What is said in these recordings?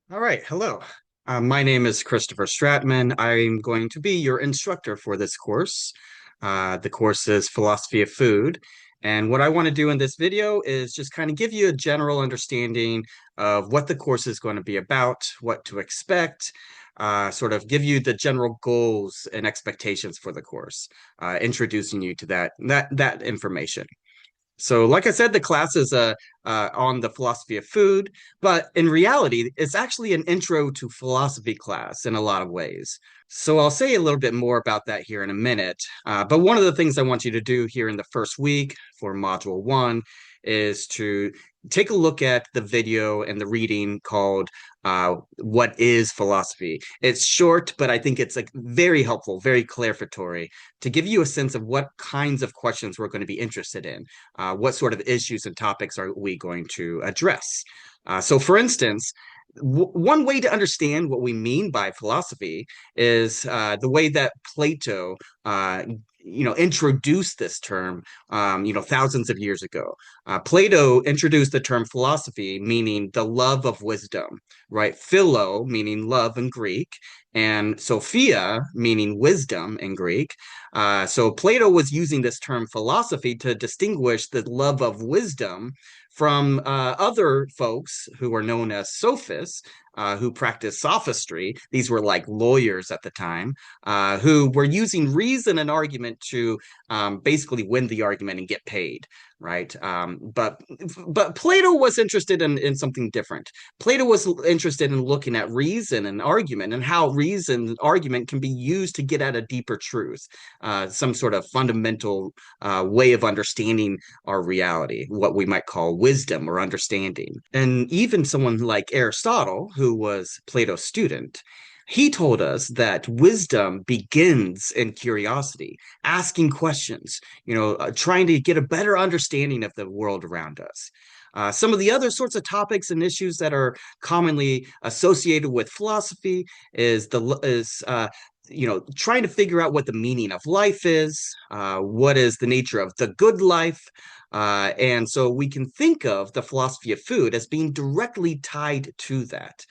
All right, hello. My name is Christopher Stratman. I'm going to be your instructor for this course. The course is Philosophy of Food. And what I want to do in this video is just kind of give you a general understanding of what the course is going to be about, what to expect, sort of give you the general goals and expectations for the course, introducing you to that information. So, like I said, the class is on the philosophy of food, but in reality, it's actually an intro to philosophy class in a lot of ways. So, I'll say a little bit more about that here in a minute. But one of the things I want you to do here in the first week for Module 1 is to take a look at the video and the reading called What is Philosophy? It's short, but I think it's like very helpful, very clarificatory to give you a sense of what kinds of questions we're going to be interested in. What sort of issues and topics are we going to address? So, for instance, one way to understand what we mean by philosophy is the way that Plato, introduced this term, thousands of years ago. Plato introduced the term philosophy, meaning the love of wisdom, right? Philo, meaning love in Greek, and Sophia, meaning wisdom in Greek. So Plato was using this term philosophy to distinguish the love of wisdom from other folks who were known as sophists, who practiced sophistry. These were like lawyers at the time, who were using reason and argument to basically win the argument and get paid, right? But Plato was interested in something different. Plato was interested in looking at reason and argument and how reason and argument can be used to get at a deeper truth, some sort of fundamental way of understanding our reality, what we might call wisdom or understanding. And even someone like Aristotle, who was Plato's student, he told us that wisdom begins in curiosity, asking questions, trying to get a better understanding of the world around us. Some of the other sorts of topics and issues that are commonly associated with philosophy is trying to figure out what the meaning of life is, what is the nature of the good life. And so we can think of the philosophy of food as being directly tied to that.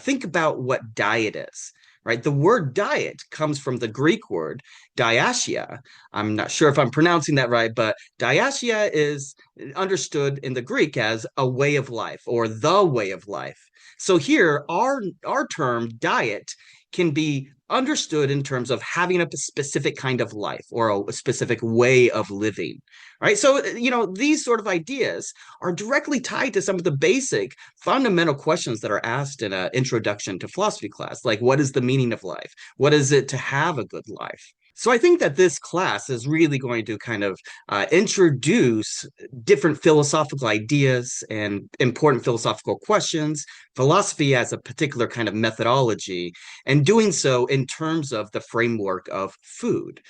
Think about what diet is, right? The word diet comes from the Greek word diasia. I'm not sure if I'm pronouncing that right, but diasia is understood in the Greek as a way of life or the way of life. So here, our term diet can be understood in terms of having a specific kind of life or a specific way of living, right? So, these sort of ideas are directly tied to some of the basic fundamental questions that are asked in an introduction to philosophy class, like what is the meaning of life? What is it to have a good life? So I think that this class is really going to kind of introduce different philosophical ideas and important philosophical questions, philosophy as a particular kind of methodology, and doing so in terms of the framework of food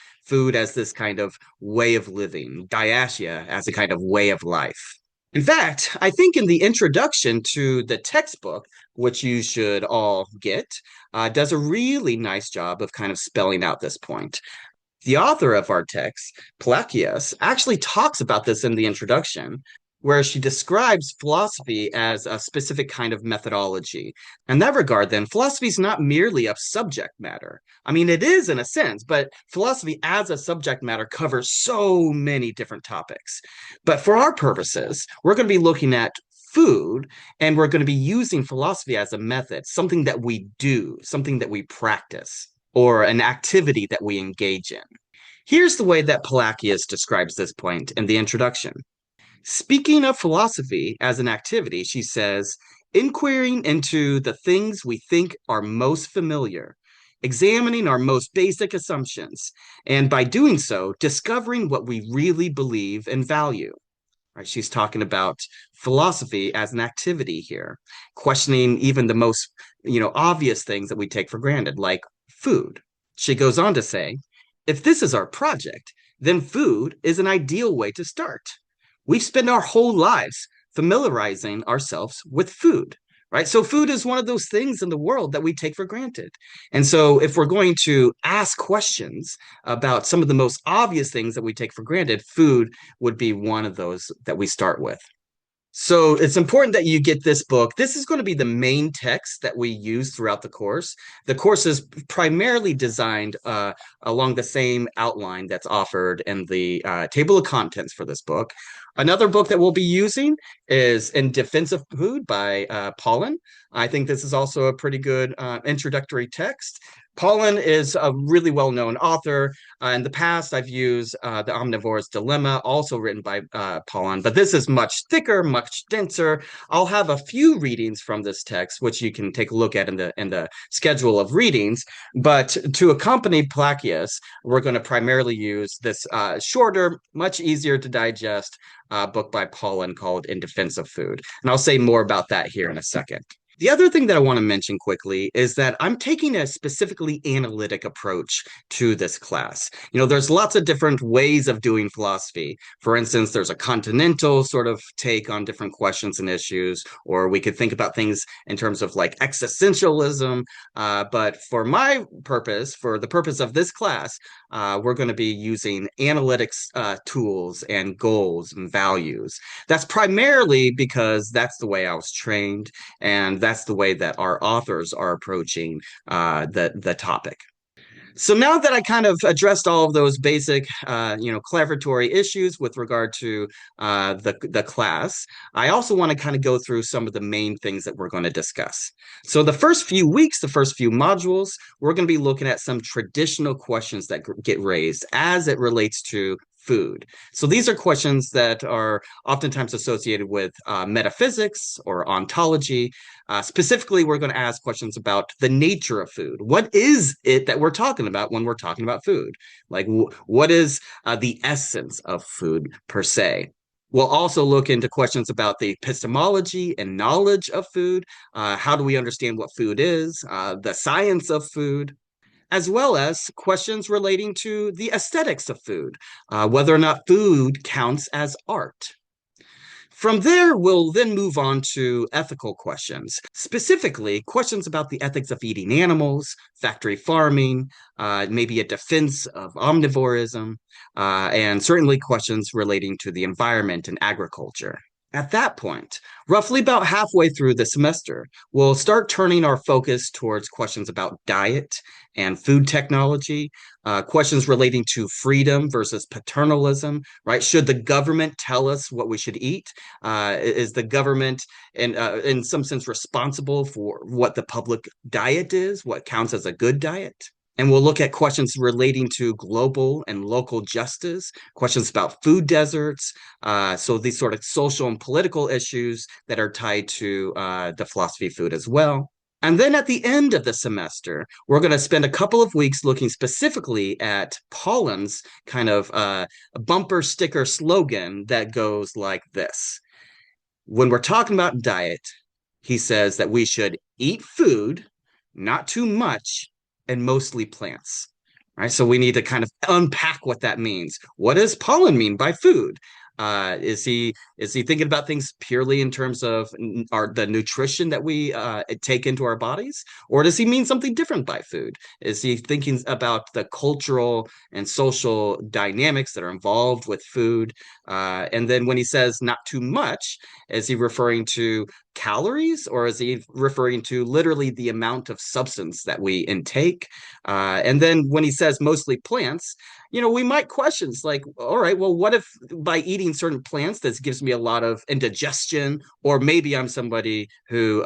as this kind of way of living, diasia as a kind of way of life. In fact, I think in the introduction to the textbook, which you should all get, does a really nice job of kind of spelling out this point. The author of our text, Palacios, actually talks about this in the introduction, where she describes philosophy as a specific kind of methodology. In that regard, then, philosophy is not merely a subject matter. I mean, it is in a sense, but philosophy as a subject matter covers so many different topics. But for our purposes, we're going to be looking at food, and we're going to be using philosophy as a method, something that we do, something that we practice, or an activity that we engage in. Here's the way that Palacios describes this point in the introduction. Speaking of philosophy as an activity, she says, inquiring into the things we think are most familiar, examining our most basic assumptions, and by doing so, discovering what we really believe and value. Right? She's talking about philosophy as an activity here, questioning even the most, obvious things that we take for granted, like food. She goes on to say, if this is our project, then food is an ideal way to start. We spend our whole lives familiarizing ourselves with food, right? So food is one of those things in the world that we take for granted. And so if we're going to ask questions about some of the most obvious things that we take for granted, food would be one of those that we start with. So it's important that you get this book. This is going to be the main text that we use throughout the course. The course is primarily designed along the same outline that's offered in the table of contents for this book. Another book that we'll be using is In Defense of Food by Pollan. I think this is also a pretty good introductory text. Pollan is a really well-known author. In the past, I've used The Omnivore's Dilemma, also written by Pollan, but this is much thicker, much denser. I'll have a few readings from this text, which you can take a look at in the schedule of readings. But to accompany Placius, we're going to primarily use this shorter, much easier to digest book by Pollan called In Defense of Food. And I'll say more about that here in a second. The other thing that I want to mention quickly is that I'm taking a specifically analytic approach to this class. There's lots of different ways of doing philosophy. For instance, there's a continental sort of take on different questions and issues, or we could think about things in terms of like existentialism. But for my purpose, for the purpose of this class, we're going to be using analytics tools and goals and values. That's primarily because that's the way I was trained, and that's the way that our authors are approaching the topic. So now that I kind of addressed all of those basic, clarificatory issues with regard to the class, I also want to kind of go through some of the main things that we're going to discuss. So the first few weeks, the first few modules, we're going to be looking at some traditional questions that get raised as it relates to food. So these are questions that are oftentimes associated with metaphysics or ontology. Specifically, we're going to ask questions about the nature of food. What is it that we're talking about when we're talking about food? Like, what is the essence of food per se? We'll also look into questions about the epistemology and knowledge of food. How do we understand what food is? The science of food, as well as questions relating to the aesthetics of food, whether or not food counts as art. From there, we'll then move on to ethical questions, specifically questions about the ethics of eating animals, factory farming, maybe a defense of omnivorism, and certainly questions relating to the environment and agriculture. At that point, roughly about halfway through the semester, we'll start turning our focus towards questions about diet and food technology, questions relating to freedom versus paternalism, right? Should the government tell us what we should eat? Is the government, in some sense, responsible for what the public diet is, what counts as a good diet? And we'll look at questions relating to global and local justice, questions about food deserts. So these sort of social and political issues that are tied to the philosophy of food as well. And then at the end of the semester, we're going to spend a couple of weeks looking specifically at Pollan's kind of bumper sticker slogan that goes like this. When we're talking about diet, he says that we should eat food, not too much, and mostly plants. Right. So we need to kind of unpack what that means. What does Pollan mean by food? Is he thinking about things purely in terms of the nutrition that we take into our bodies, or does he mean something different by food? Is he thinking about the cultural and social dynamics that are involved with food? And then when he says not too much, is he referring to calories, or is he referring to literally the amount of substance that we intake? And then when he says mostly plants, we might question, like, all right, well, what if by eating certain plants, this gives me a lot of indigestion, or maybe I'm somebody who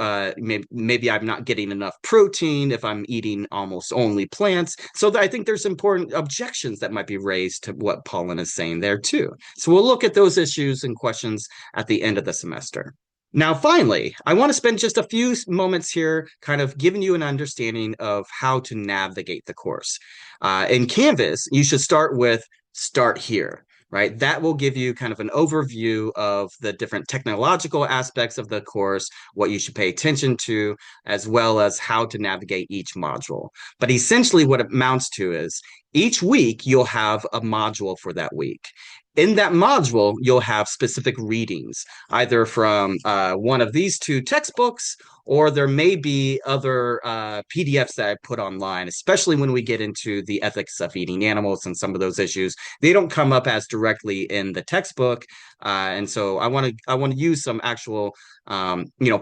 maybe I'm not getting enough protein if I'm eating almost only plants. So I think there's important objections that might be raised to what Pollan is saying there too. So we'll look at those issues and questions at the end of the semester. Now, finally, I want to spend just a few moments here kind of giving you an understanding of how to navigate the course. In Canvas, you should start with Start Here, right? That will give you kind of an overview of the different technological aspects of the course, what you should pay attention to, as well as how to navigate each module. But essentially what it amounts to is each week you'll have a module for that week. In that module, you'll have specific readings, either from one of these two textbooks or there may be other PDFs that I put online, especially when we get into the ethics of eating animals and some of those issues. They don't come up as directly in the textbook, and so I want to use some actual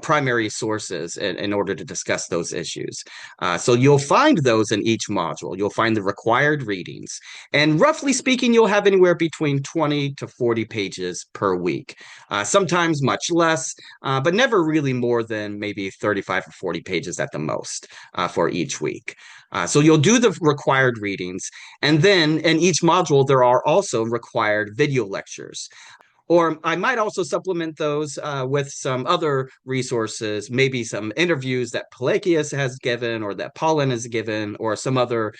primary sources in order to discuss those issues. So you'll find those in each module. You'll find the required readings, and roughly speaking, you'll have anywhere between 20 to 40 pages per week. Sometimes much less, but never really more than maybe 35 or 40 pages at the most for each week. So you'll do the required readings, and then in each module, there are also required video lectures. Or I might also supplement those with some other resources, maybe some interviews that Pelagius has given or that Pollen has given, or some other,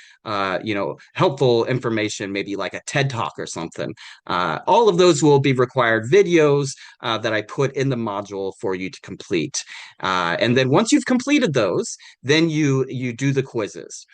helpful information, maybe like a TED Talk or something. All of those will be required videos that I put in the module for you to complete. And then once you've completed those, then you do the quizzes.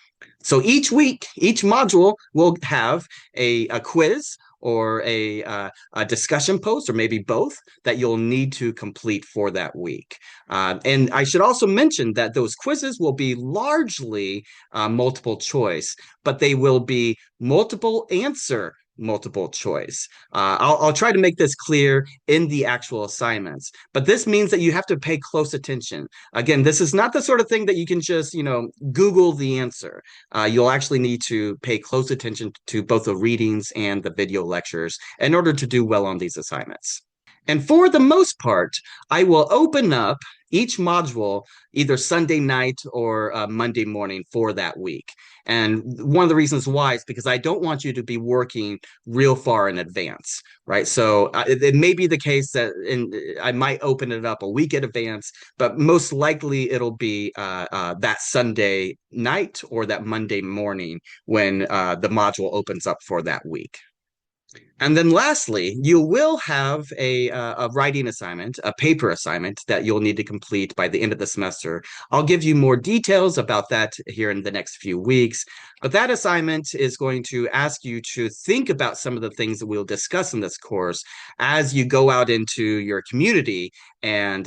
So each week, each module will have a quiz or a discussion post, or maybe both, that you'll need to complete for that week. And I should also mention that those quizzes will be largely multiple choice, but they will be multiple answer multiple choice. I'll try to make this clear in the actual assignments, but this means that you have to pay close attention. Again, this is not the sort of thing that you can just, Google the answer. You'll actually need to pay close attention to both the readings and the video lectures in order to do well on these assignments. And for the most part, I will open up each module either Sunday night or Monday morning for that week. And one of the reasons why is because I don't want you to be working real far in advance, right? So it may be the case that I might open it up a week in advance, but most likely it'll be that Sunday night or that Monday morning when the module opens up for that week. And then lastly, you will have a writing assignment, a paper assignment that you'll need to complete by the end of the semester. I'll give you more details about that here in the next few weeks. But that assignment is going to ask you to think about some of the things that we'll discuss in this course as you go out into your community and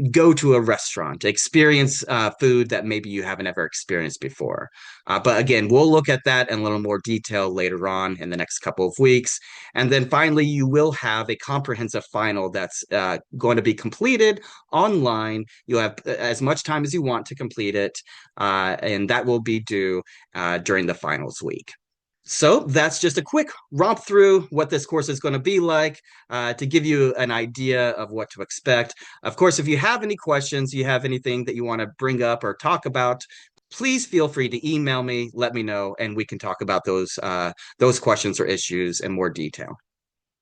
go to a restaurant, experience food that maybe you haven't ever experienced before. But again, we'll look at that in a little more detail later on in the next couple of weeks. And then finally, you will have a comprehensive final that's going to be completed online. You'll have as much time as you want to complete it, and that will be due during the finals week. So that's just a quick romp through what this course is going to be like to give you an idea of what to expect. Of course, if you have any questions, you have anything that you want to bring up or talk about, please feel free to email me, let me know, and we can talk about those questions or issues in more detail.